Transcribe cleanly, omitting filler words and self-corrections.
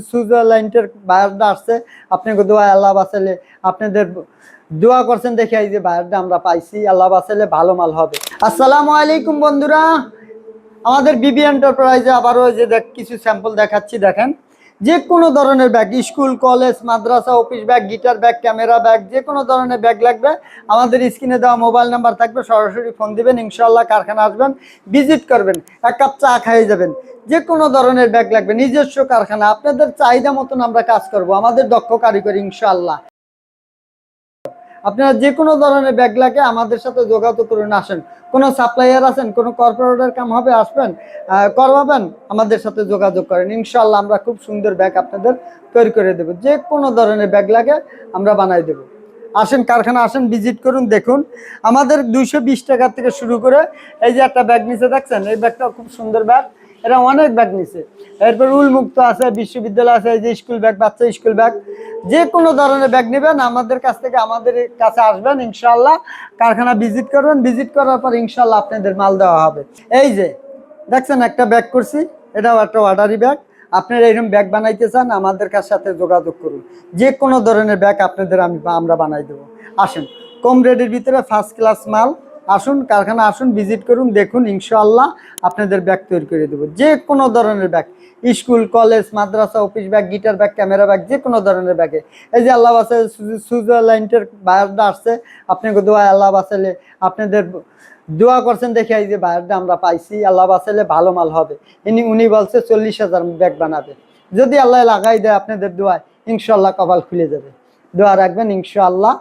সুইজারল্যান্ডের বায়ারটা আসছে, আপনাকে দোয়া আল্লাহ বাঁচালে, আপনাদের দোয়া করছেন দেখে এই যে বায়ারটা আমরা পাইছি, আল্লাহ বাঁচালে ভালো মাল হবে। আসসালামু আলাইকুম বন্ধুরা, আমাদের বিবি এন্টারপ্রাইজে আবারও যে কিছু স্যাম্পল দেখাচ্ছি। দেখেন, যে কোনো ধরনের ব্যাগ, স্কুল কলেজ মাদ্রাসা office bag, guitar bag, camera bag, যে কোনো ধরনের ব্যাগ লাগবে আমাদের স্ক্রিনে দেওয়া মোবাইল নাম্বার থাকবে, সরাসরি ফোন দিবেন, ইনশাল্লাহ কারখানা আসবেন, ভিজিট করবেন, এক কাপ চা খাইয়ে যাবেন। যে কোনো ধরনের ব্যাগ লাগবে, নিজস্ব কারখানা, আপনাদের চাহিদা মতন আমরা কাজ করব, আমাদের দক্ষ কারিগরি ইনশাল্লাহ। আপনারা যে কোনো ধরনের ব্যাগ লাগে আমাদের সাথে যোগাযোগ করুন। আসেন, কোনো সাপ্লাইয়ার আছেন, কোনো কর্পোরেটের কাম হবে, আসবেন, করবাবেন, আমাদের সাথে যোগাযোগ করেন, ইনশাল্লাহ আমরা খুব সুন্দর ব্যাগ আপনাদের তৈরি করে দেবো। যে কোনো ধরনের ব্যাগ লাগে আমরা বানাই দেবো। আসেন কারখানা, আসেন, ভিজিট করুন, দেখুন। আমাদের 220 টাকা থেকে শুরু করে এই যে একটা ব্যাগ নিচে দেখছেন, এই ব্যাগটা খুব সুন্দর ব্যাগ, এটা অনেক ব্যাগ নিচে। এরপর উন্মুক্ত আছে, বিশ্ববিদ্যালয় আছে, এই যে স্কুল ব্যাগ, বাচ্চা স্কুল ব্যাগ, যে কোনো ধরনের ব্যাগ নেবেন আমাদের কাছ থেকে, আমাদের কাছে আসবেন, ইনশাল্লাহ কারখানা ভিজিট করবেন, ভিজিট করার পর ইনশাল্লাহ আপনাদের মাল দেওয়া হবে। এই যে দেখছেন একটা ব্যাগ করছি, এটাও একটা অর্ডারি ব্যাগ। আপনারা এরকম ব্যাগ বানাইতে চান আমাদের সাথে যোগাযোগ করুন, যে কোনো ধরনের ব্যাগ আপনাদের আমরা বানাই দেবো। আসেন, কম রেটের ভিতরে ফার্স্ট ক্লাস মাল, আসুন কারখানা, আসুন, ভিজিট করুন, দেখুন, ইনশাআল্লাহ আপনাদের ব্যাগ তৈরি করে দেবো। যে কোনো ধরনের ব্যাগ, স্কুল কলেজ মাদ্রাসা office bag, guitar bag, camera bag, যে কোনো ধরনের ব্যাগে। এই যে আল্লাহ বাঁচালে সুইজারল্যান্ডের বায়ারটা আসছে, আপনাকে দোয়া আল্লাহ বাঁচালে, আপনাদের দোয়া করছেন দেখে এই যে বায়ারটা আমরা পাইছি, আল্লাহ বাঁচালে ভালো মাল হবে। উনি বলছে 40,000 ব্যাগ বানাবে, যদি আল্লাহ লাগাই দেয় আপনাদের দোয়ায়, ইনশাল্লাহ কপাল খুলে যাবে। দোয়া রাখবেন, ইনশাআল্লাহ